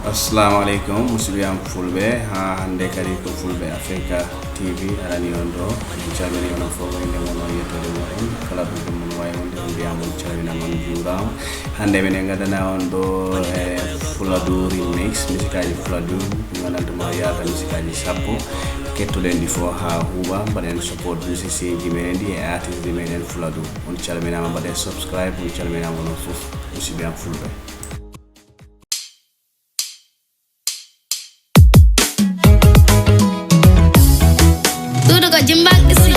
Assalamu alaikum musibiyam fulbe ha hande kadi ko fulbe Africa TV arani on do en calmini on fo wonde mon yettode mon kala dum mon way wonde on biya mon calmina mon jura hande men ngadana on do fuladu remix musikaji fuladu ngananta ma yaata musikaji sappo kettolen di fo ha huba baden support musicien ji men di e artiste di men fuladu on calmina ma baden subscribe on calmina mon fof musibiyam fulbe. Jimbang isi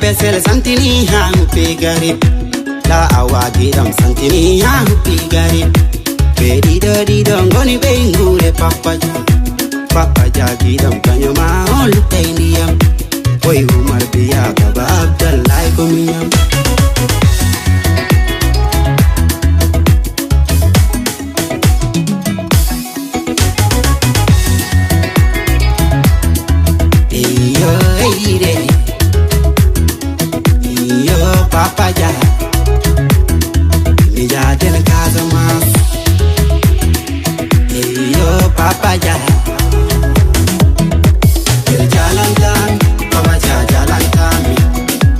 Besel santini ha pegari la awagi dam santini ha pegari bedi dodi dongoni bengure papa jagi dam kanyoma ol taindiam oi umar biya baba abdallah komiyam Papa ya, me ya del caso más. Yo, Papa ya, el jalantan, Papa ya jalantami,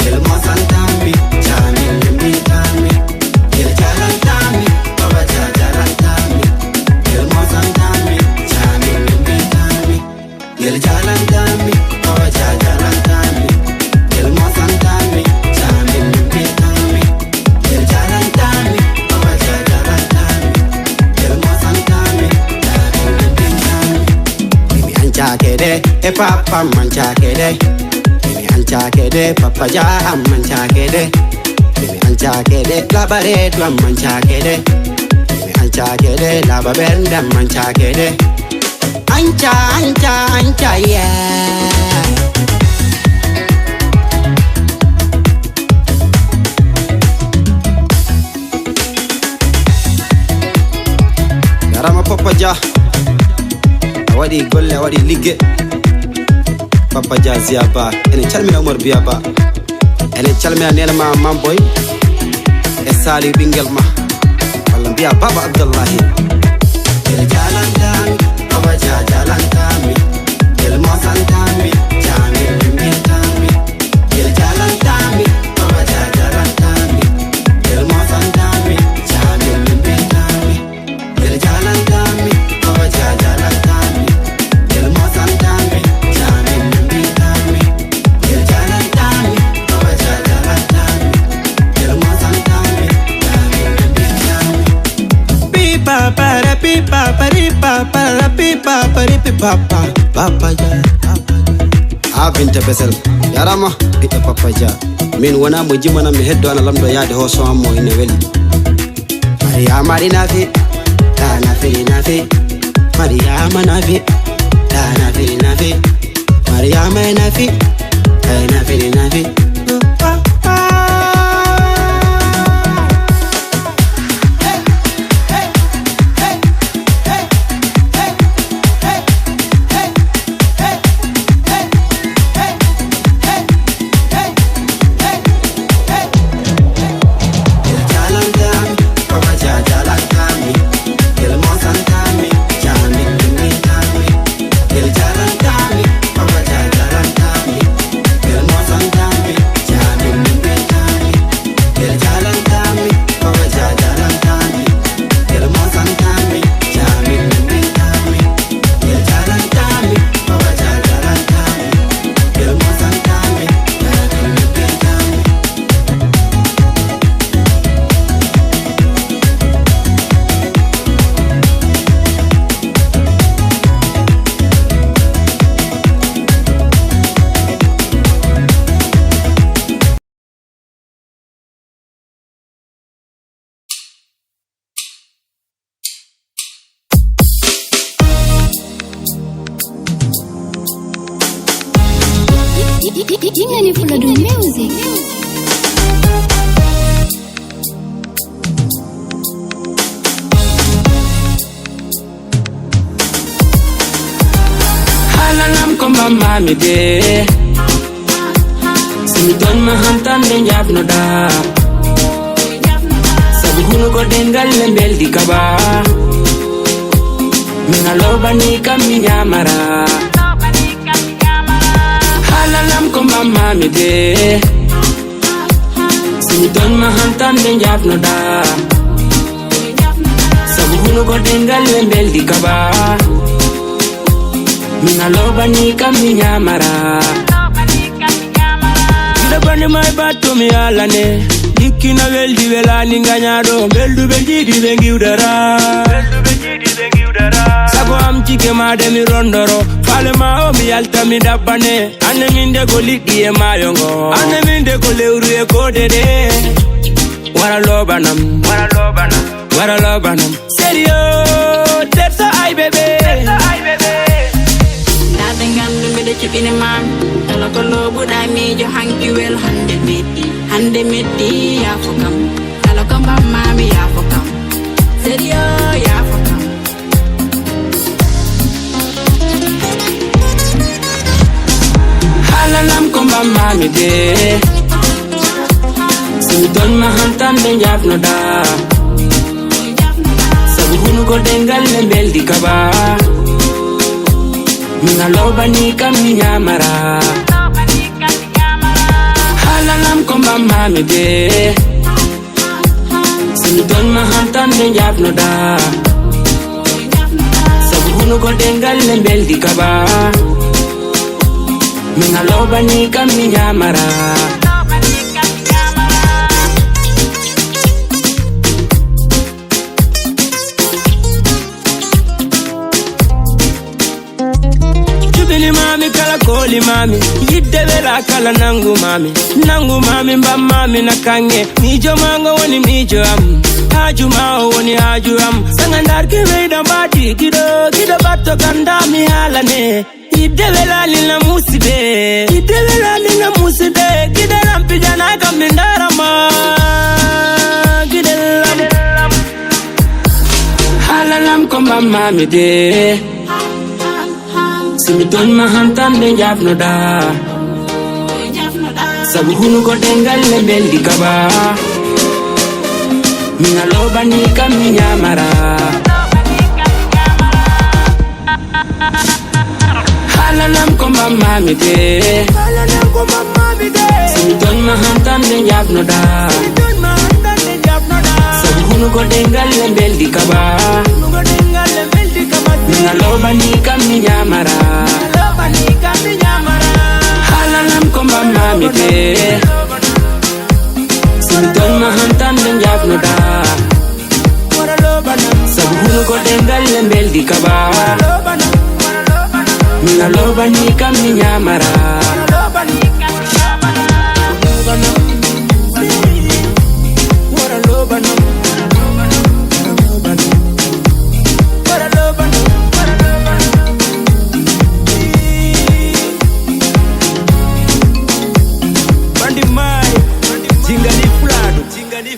el mozantami, chami limitami, el jalantami, Papa ya jalantami, el mozantami, chami limitami, el jalantami, Papa ya jalantami, el mozantami. Kede, papa mancha kede, mi ancha kede, papa ya mancha kede, mi ancha kede, la pared mancha kede, mi ancha kede, la babenda mancha kede, ancha yeah. Garama papa ya. Awadi golle awadi ligge Papa Jazia ba ene calmina Umar biya ba ene calmina nelma mamboy e sali bingel ma walla biya baba abdullahi el jalantan baba jalantami el mosantami jami limitami el jalantami baba jalantami el mosantami jami limitami el jalantami baba jalantami Papa ya Abinte besel yarama ita papa ja min wana mo jimana mi heddo ana lamdo yaade ho so ammo ina weli Mariama nafi ta nafi Mariama nafi ta nafi Mariama nafi ta nafi Jingani Fuladu Music. Halanam komba mami de Simiton mahantan den jafno da Sabu hunu ko dengal lembel di kaba Mina loba ni kami nyamara Halanam komba mami de Simiton mahantan den jafno da Sabu hunu ko dengal lembel di kaba Mina loba ni kami nyamara Kida bani mai batu mi alane Dikina weldi velani nganyado Beldu beldi di bengi udara Sabo am chike made mi rondoro Fale ma o mi alta mi dabane Ane minde ko liki e mayongo Ane minde ko leuru e kodede Wara loba nam Wara loba nam Serio that's I baby Gandu mi de chipine man tala ko lo buda mi jo hanki wel hande metti ya fokam tala ko ba mami ya fokam serio ya fokam Halanam ko ba mami de Sinton mahantan den jafno da Sabu hunu ko dengal lembel di kaba Mina loba ni kami nyamara Halanam komba mami de Siniton mahantan den jafno da Sabu hunu ko dengal lembel di kaba Mina loba ni kami nyamara Mami kala koli mami yidde vela kala nangu mami mba mami nakange mijo mango woni mijo am haju mao woni haju am sangandar ke veida bati gido batto kanda mi halane yidde vela lina muside gide rampi jana kam mindarama gide lam halalam komba mami de Simiton mahantan den jafno da Sabu hunu ko dengal lembel di kaba Mina loba ni kami nyamara Halanam komba mami de Simiton mahantan den jafno da Sabu hunu ko dengal lembel di kaba Mina loba ni kami nyamara Halanam komba mami de Sinton mahantan den jafno da Sabu hunu ko dengal lembel di kaba Mina loba ni kami nyamara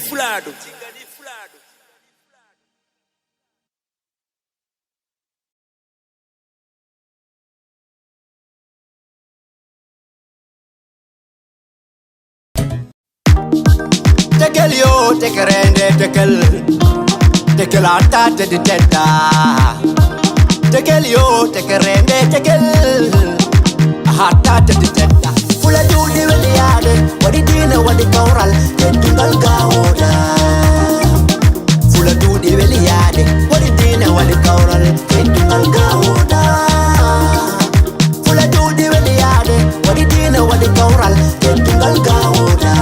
Fulado. Tekel yo, tekerende, tekel ata te di teta. Tekel yo, tekerende, tekel ata te di teta. Fula judi wali ade, wadi dina wadi kaural, ketungal gaoda. Fula judi wali ade, wadi dina wadi kaural, ketungal gaoda. Fula judi wali ade, wadi dina wadi kaural, ketungal gaoda.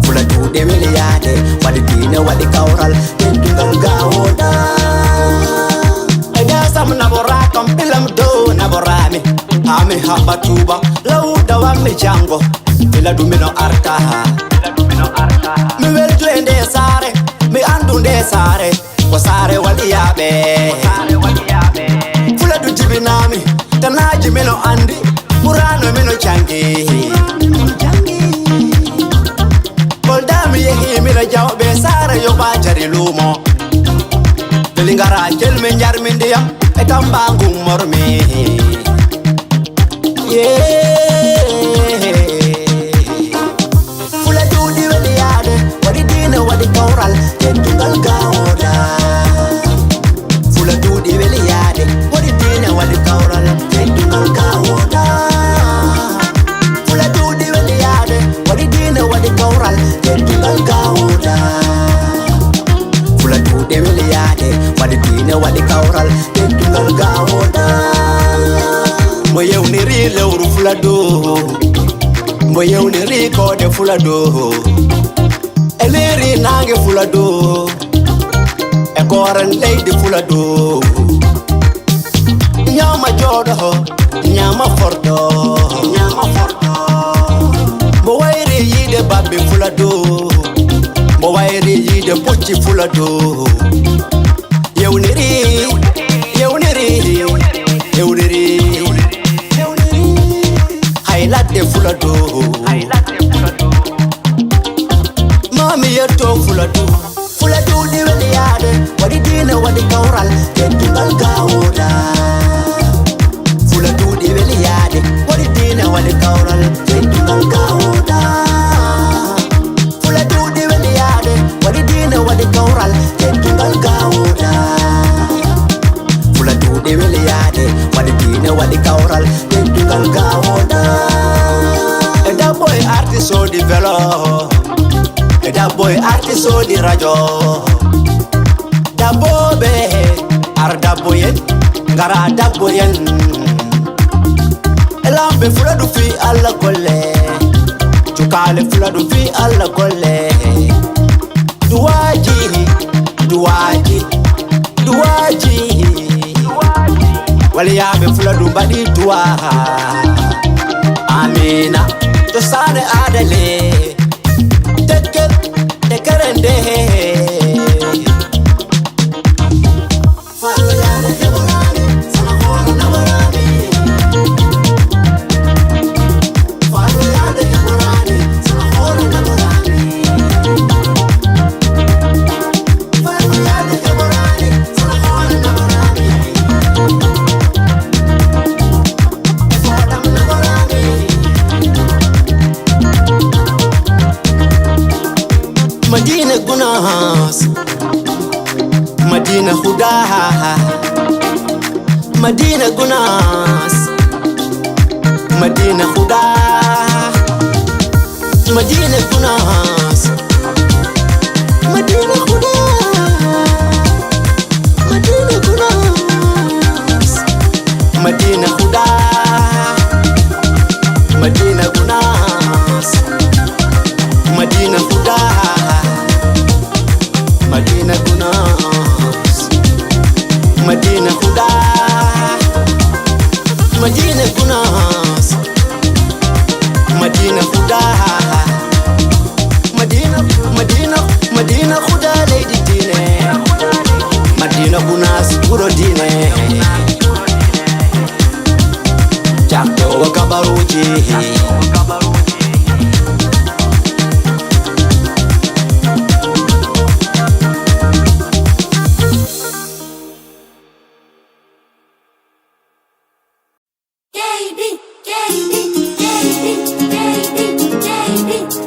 Fula judi wali ade, wadi dina wadi kaural, ketungal gaoda. Eda sam nabora kampilam do naborami. Ame hamba tuba lauda wa mijango ila dumino artaha mi weltu ende sare mi andu nde sare ko sare wadiyabe fula du jibinami tanaji meno andi Purano meno changi Koldami yehi mira jaw be sara yo ba jari lumo Delingara jel men jar min diam e tamba ngum mormi Fula dudi wadi yade wadi dina wadi kaural tentungal gaoda Fula dudi wadi yade wadi dina wadi kaural tentungal gaoda Fula dudi wadi yade wadi dina wadi kaural tentungal gaoda Fula dudi wadi yade wadi dina wadi kaural tentungal gaoda Moye uniri leuru fulado Moye uniri kode fulado Eleri nange fulado Ekoran lady fulado Nyama jodo Nyama fordo Mowairi yide babi fulado Mowairi yide pochi fulado Ye uniri Hailate fulado Mami yeto fulado Fulado di wadi yade Wadi dina wadi kaural Tentungal gaoda Fulado di wadi yade Wadi dina wadi kaural Tentungal gaoda Fulado di wadi yade Wadi dina wadi kaural Tentungal gaoda Fulado di wadi yade Wadi dina wadi kaural Tentungal gaoda That boy artist so develop That boy artist so di rajo That boy be ar that boy Gara that boy Elambe fuladu fi alla kolle Chukale fuladu fi alla kolle Duwaji Wali yabe fuladu badi duwa Amina Tosane adale Tekerende Faluyane hebolani Sana hona nabarani Faluyane hebolani Sana hona nabarani Faluyane hebolani Sana hona nabarani Fodam nabarani Madina Gunas Madina Huda Madina Gunas Madina Huda Madina Gunas Madina Huda Madina Gunas Madina Huda Madina Gunas Madina Huda Madina Gunas Madina Huda Madina Gunas Madina Huda Madina Huda lady dine Madina Gunas puro dine Chakto wakabaruji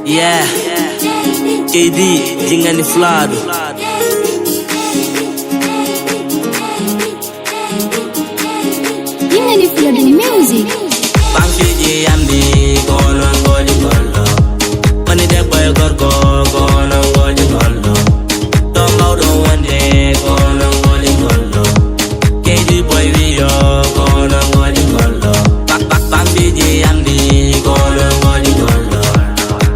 Yeah, KD, Jingani Flado. Jingani Flado music. Bangfiji amdi kono ngoli golo. Mani de boy gorgo kono ngoli golo. Tomba do wande kono ngoli golo. KD boy wiyo kono ngoli golo. Bangfiji amdi kono ngoli golo.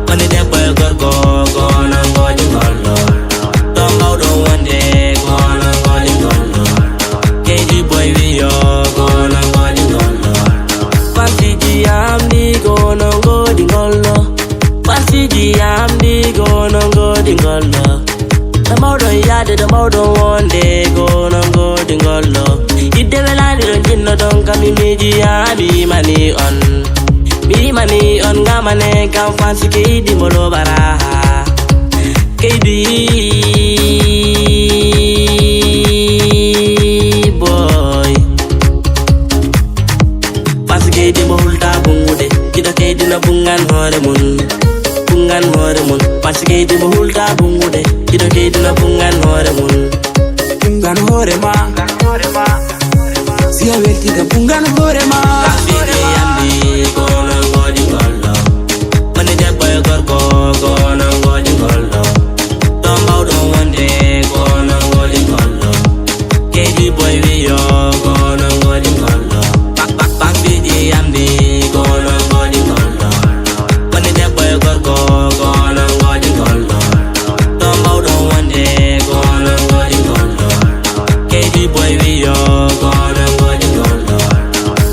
Mani de boy gorgo kono ngoli golo. Tomba do wande kono ngoli golo. KD boy wiyo kono ngoli golo. Fancy amdi kono ngoli golo. Fancy amdi kono ngoli golo. The more yade, the more one day go no go dingolo. Ide velani ron jinno don kam meji abi mani on ngamane kam fansi keidi molo bara keidi boy fansi keidi mo hulta bungude kido keidi na bungan hore mun fansi keidi mo hulta bungude kido keidi na bungan hore mun bungan hore ma siya welti da bungan hore ma ambi kono ngodi gollo mane de boy gorko kono ngodi gollo tombaw don wonde kono ngodi gollo kedi boy wi yo kono ngodi gollo pak biji ambi kono ngodi gollo mane de boy gorko kono ngodi gollo tombaw don wonde kono ngodi gollo kedi boy wi yo kono ngodi gollo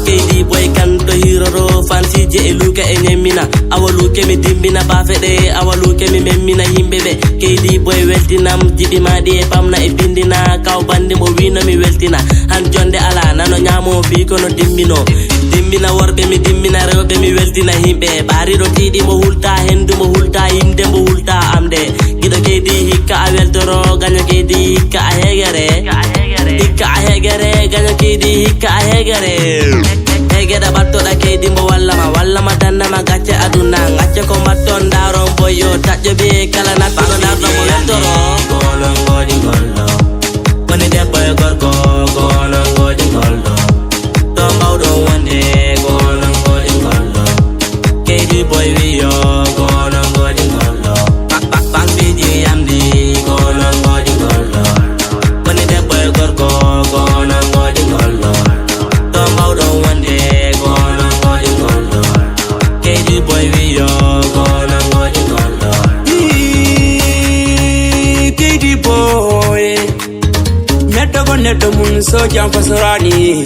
kedi boy kanto hiroro fansi je eluka enyemina awaluke mi dimbina bafede awaluke mi memmina himbebe kedi boy weltinam jibi madi e pamna e bindina kaw bandi mo wina mi weltina han jonde ala nano nyamo bi kono dimbina worbe mi dimbina rewbe mi weltina himbe bari do tidi mo hulta hendu mo hulta inde mo hulta amde gido kedi hikka a weltoro ganyo kedi hikka a hegere ganyo kedi hikka a hegere hegeda battoda kedi mo walla ma danna ma gacce aduna gacce ko matton daron boyo tajjo be kala natto dardo mo weltoro kono ngodi gollo woni debbo e gorko kono ngodi gollo to mawdo wonde kono ngodi gollo kedi boy wiyo kono ngodi gollo pak biji amdi kono ngodi gollo woni debbo e gorko kono ngodi gollo to mawdo wonde kono ngodi gollo kedi boy wiyo kono ngodi gollo kedi boy neto mun sojan fasorani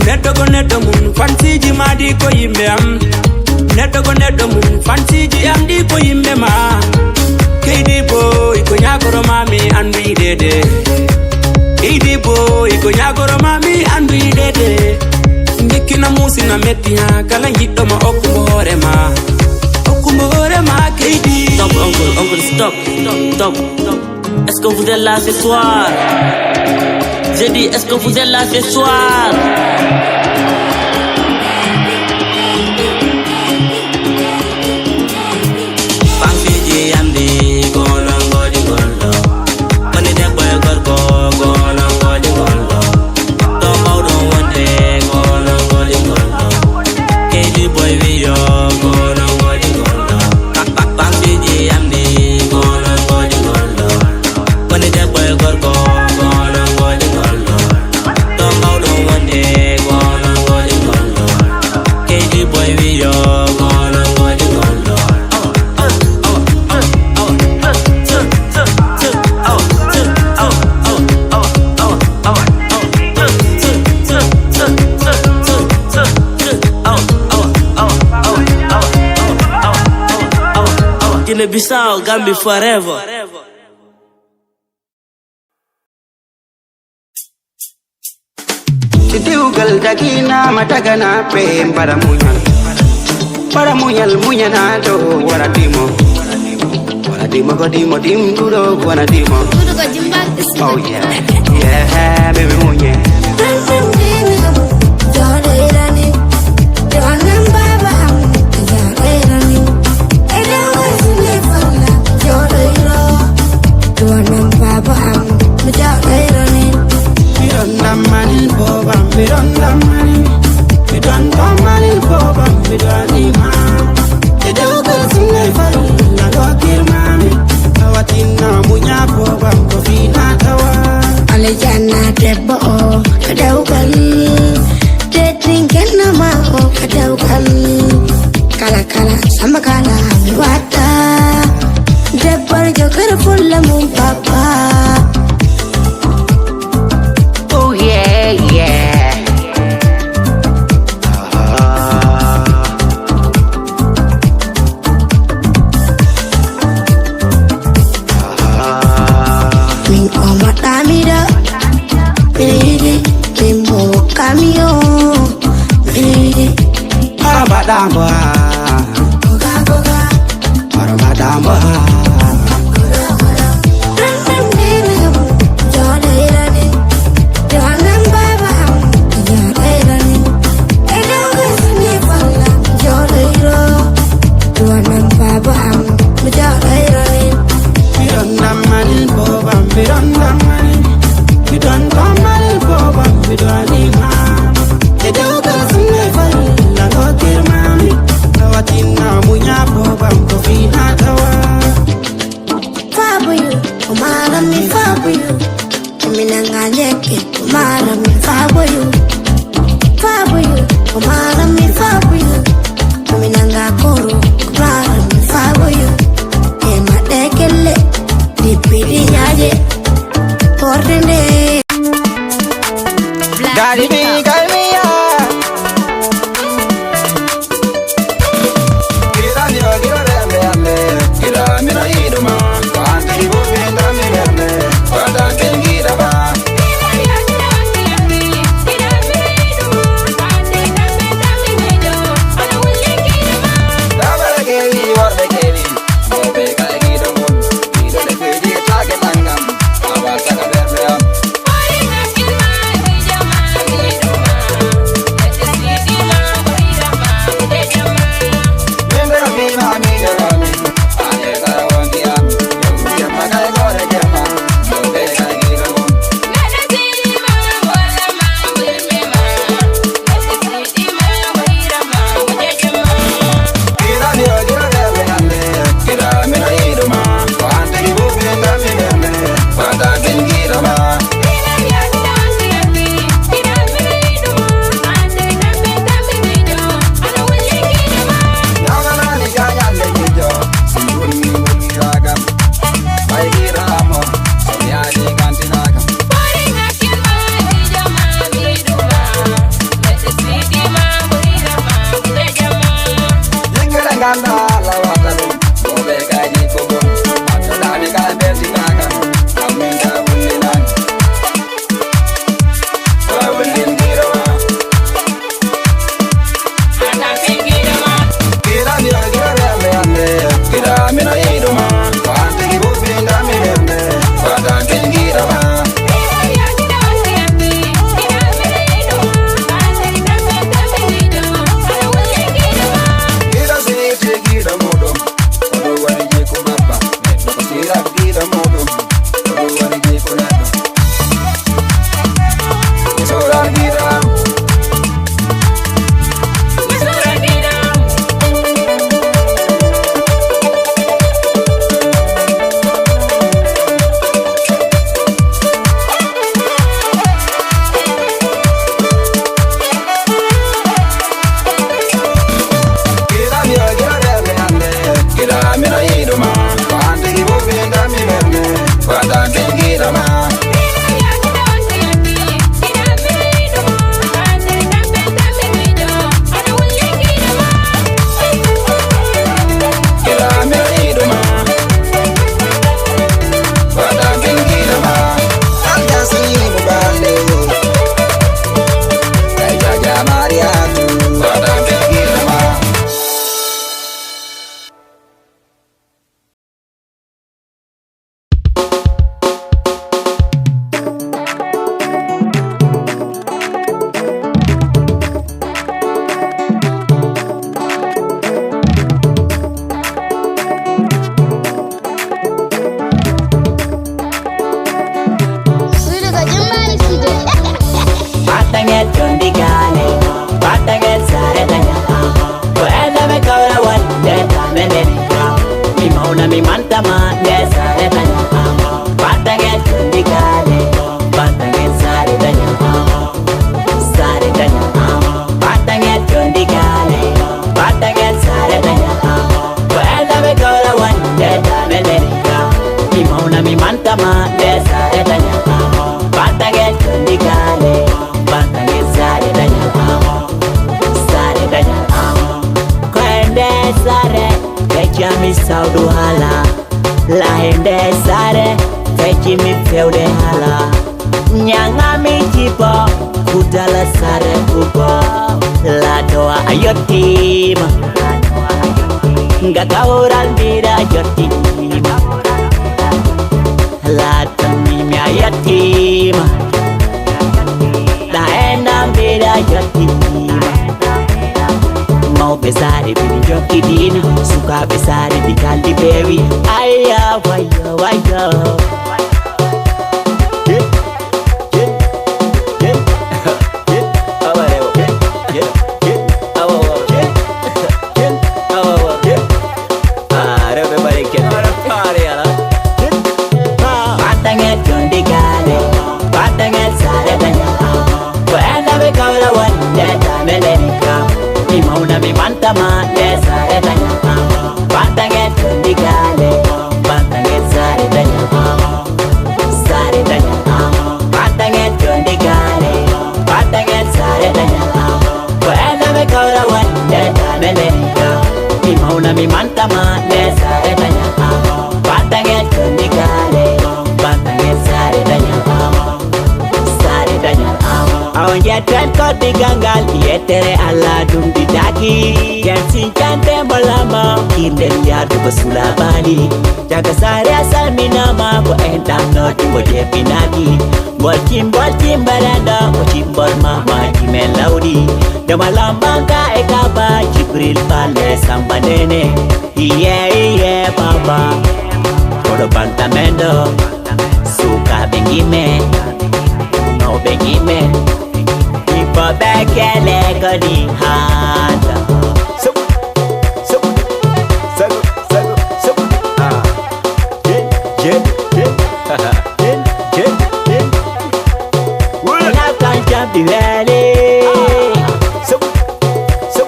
neto mun fansiji madi ko yimbe am neto mun fansiji amdi ko yimbe ma kedi boy ko nyagoro mami andu idede kedi boy ko nyagoro mami andu idede ndikina musi na metti ha kala yiddo ma okkumo hore ma kedi stop uncle stop est-ce que vous êtes là ce soir? J'ai dit, est-ce que vous êtes là ce soir? Pampiji amdi kono ngodi gollo mane debbo e gorko kono ngodi gollo to mawdo wonde kono ngodi gollo kedi boy wiyo kono ngodi gollo pampiji amdi kono ngodi gollo mane debbo e gorko kono ngodi gollo to mawdo wonde kono ngodi gollo kedi boy wiyo kono ngodi gollo Guinea-Bissau, Gambia forever. Titiugal dakina matagana pe para munyal munyana do waradimo godimo dimduro waradimo oh yeah baby munye Alejana debbo o, kadau kal madamba Para madamba Saudu hala la hende sare fechi mi feude hala nyanga mi tipo kudala sare ubo la doa ayotima Gakaural mira ayotima La tamimi ayotima La ena mira ayotima Mau besare bini joki dina Suka besare di kaldi baby Aya wayo wayo Mi mantama desa edanya Pantanget kundigale Pantanget sare danya Sare danya Pantanget kundigale Pantanget sare danya Wena me kaurawan desa melenika Mi mauna mi mantama desa edanya Pantanget kundigale Pantanget sare danya Sare danya Awan jetren ko digangal Yetere ala dum didaki Yansin kante malama Kinden yadu basula bali Jaga sare asal minama Ko entam no timbo jepinagi Bol tim baranda Ko cimbol mama jime laudi Dama lambangka ekaba Jibril pale samba nene Iye baba Kodo bantamendo Suka bengime No bengime Ipo bekele kodi handa Sagu Pinata jam di valley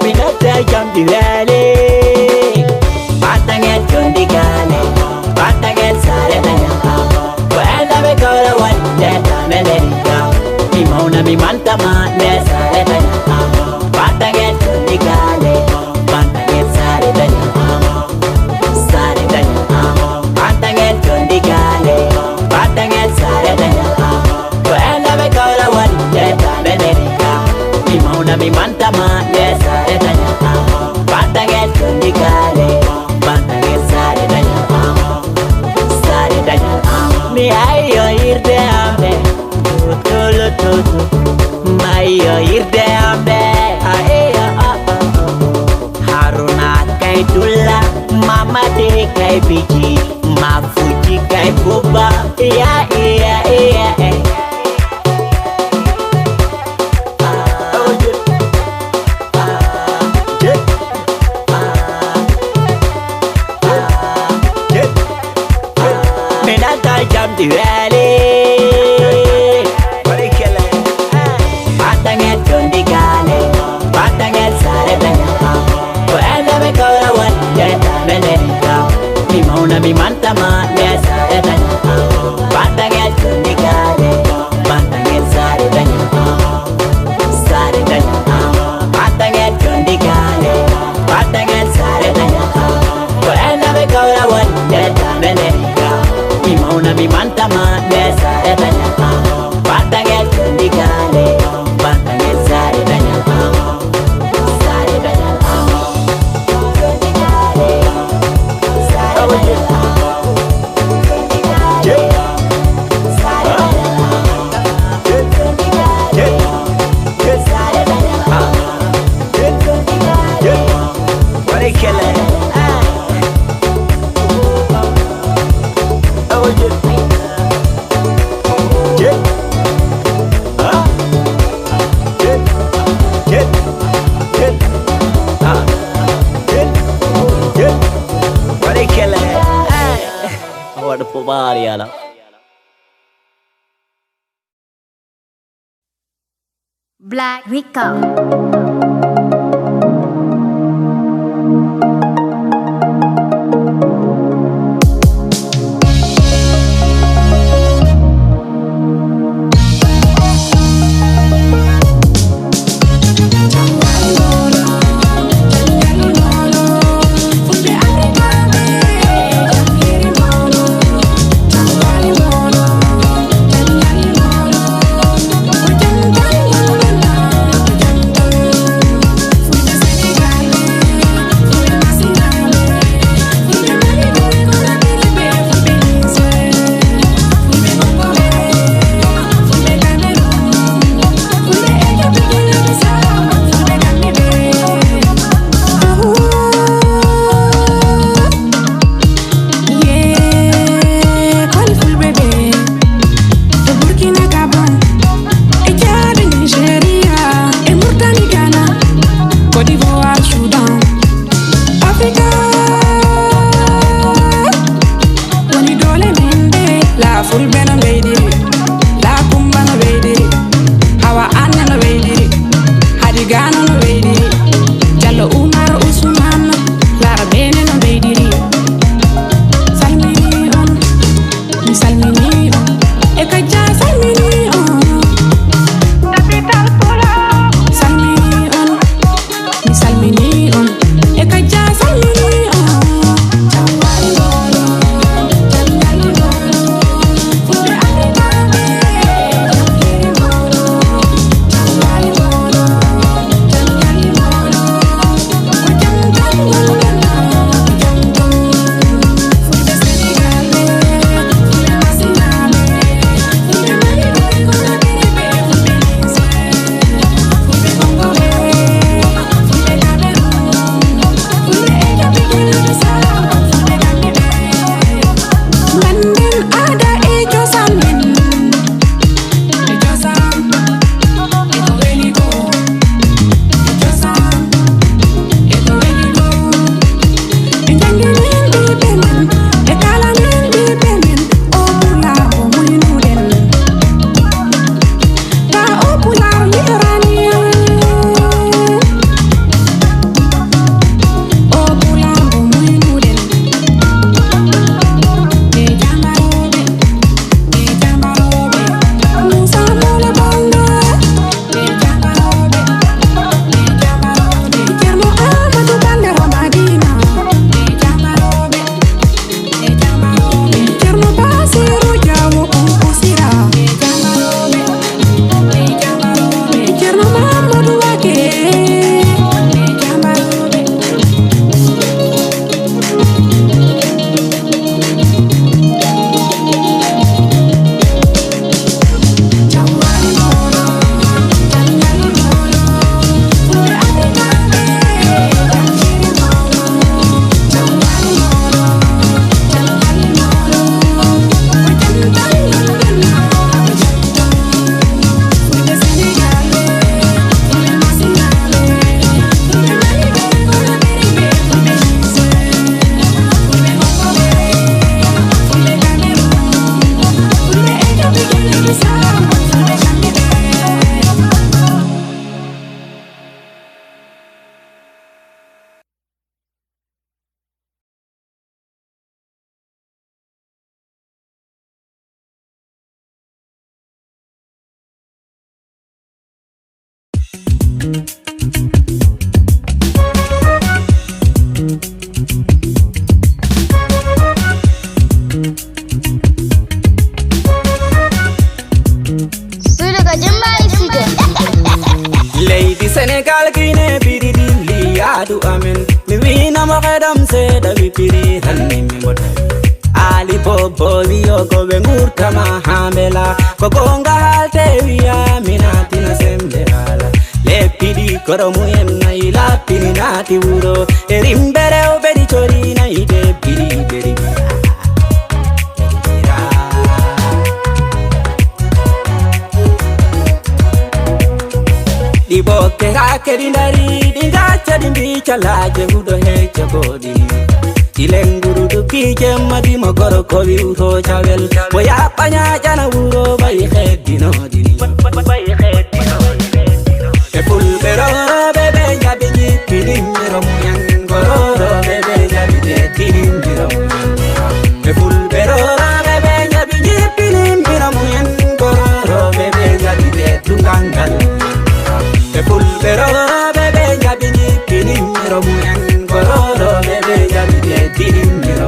Pinata jam di valley Patanget kundi gale Patanget sare danya Wena me kaura wan deta meleka Mi mauna mi mantama desa edanya Patanget kundi gale Patanget sare danya Sare danya Patanget kundi gale Patanget sare danya Wena me kaura wan deta meleka Mi mauna mi mantama desa edanya Patanget kundi gale Patanget sare danya Sare danya Mi ayo irde ambe Tutu Mayo irde ambe Haruna kai dula Mama de kai biji Mafuji kai kuba Iya Menata jam di valley Patanget kundi gale Patanget sare danya Wena me kaurawan deta meleka Mi mauna mi mantama desa edanya Patanget kundi gale Patanget sare danya Sare danya Patanget kundi gale Patanget sare danya Wena me kaurawan deta meleka Mi mauna mi mantama desa edanya Patanget kundi gale Patanget sare danya Sare danya Kundi gale Sare danya Kundi gale Sare danya Kundi gale Sare danya Kundi gale What killer Black Rico. Lady Senegal kine piri dili adu amen. Mi wina mo kadam se da vi piri hanni mi bota. Ali bobo viyo ko bengur kama hamela. Kokonga halte viya minati na sembela. Le pidi koro muyen na ila pini nati uro. Erimbere o bedi chori na ide piri beri. Di botte hake di nari, di gaccia di mbicia laje udo hecha bodi. Di lenguru du kije madi mogoro kovi uto chawel. Boya panya jana uro bai khedi no dini. E pulvero bebe jabi ji pidi miro muyan gororo bebe jabi de tiri miro. E pulvero bebe jabi ji pidi miro muyan gororo bebe jabi de tungangal. E pulvero bebe jabi ni pini miro muyan gororo bebe jabi de tiri miro.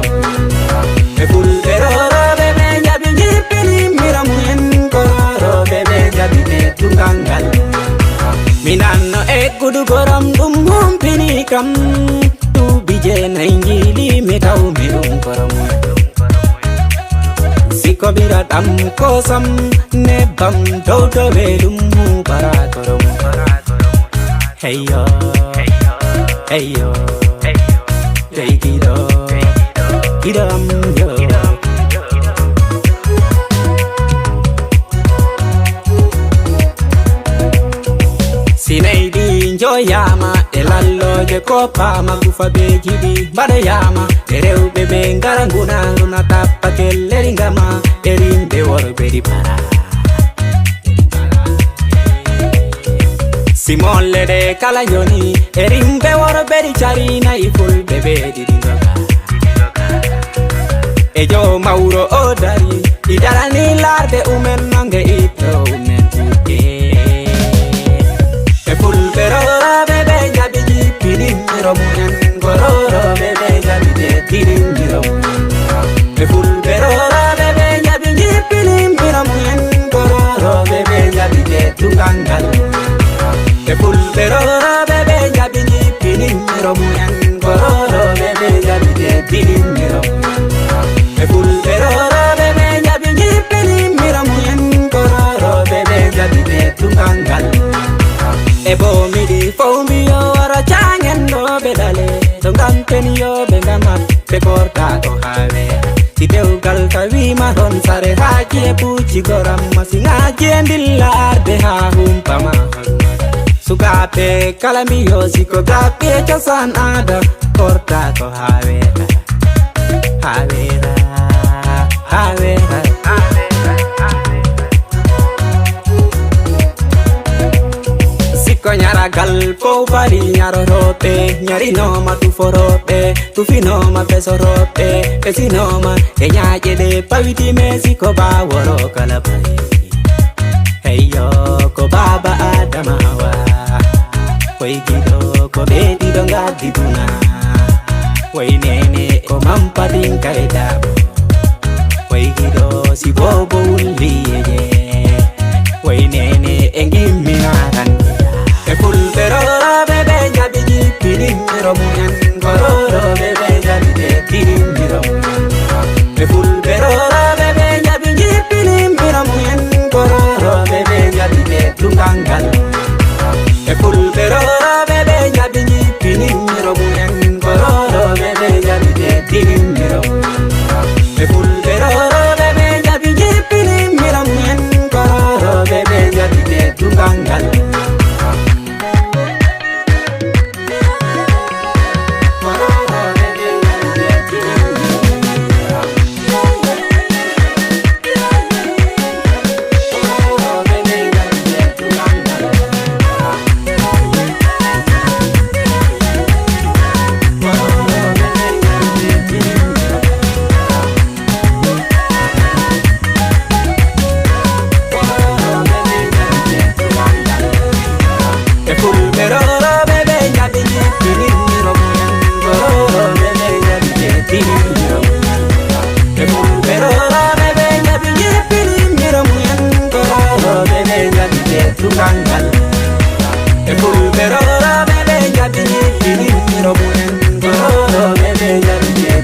E pulvero bebe jabi ni pini miro muyan gororo bebe jabi de tungangal. Minanno e gudu goram dum hum pini kam. Tu bije na injili metau mirum koram. Siko bira tam kosam ne bam dodo velum para koram. Hey yo, hey yo, take it up, yo. Sineidi njoyama, elalo je kopa magufa bejidi badayama. Ereu bebe ngaranguna luna tapa kelleringama, erinde woro bedi para. Simole de Calayoni, erimbe woro bedi charina iful bebe di dingoga. Ejo Mauro odari, idara ni larde umen nange ito umen tuke. E pulvero bebe jabi ji pidi miro muyan gororo bebe jabi de tiri miro. E pulvero bebe jabi ji pidi miro muyan gororo bebe jabi de tungangal. E pulvero bebe jabi ni pini miro muyan gororo bebe jabi de tiri miro. E pulvero bebe jabi ni pini miro muyan gororo bebe jabi de tungangal. E bo mi di fombi yo ara changen no bedale. Tongam teni yo bengama be portato have. Si teugal kawi maron sare haji e puchi goram masinga jendilla de ha humpama. Sugape kalamiyo siko gape chosan ada korta to havera havera havera. Siko nyara galpo bari nyaro rote nyari no ma tu forote tu fino ma peso rote pesino ma enya jede paviti me siko ba woro kalapai. Hey yo ko baba adamawa. Wai gido ko beti donga dibuna. Wai nene ko mampadin kaida. Wai gido si bobo uliye. Wai nene engimi naran. E pulvero bebe jabi ji pidi miro muyan gororo bebe jabi de tiri miro. E pulvero bebe jabi ji pidi miro muyan gororo bebe jabi de tungangal. E pulvero bebe jabi ji pidi miro muyan gororo bebe jabi de tiri miro. E pulvero bebe jabi ji pidi miro muyan gororo bebe jabi de tungangal. Gororo bebe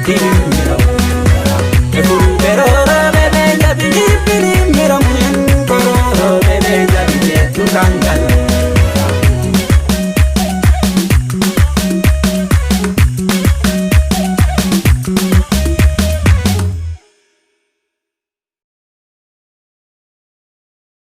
dinga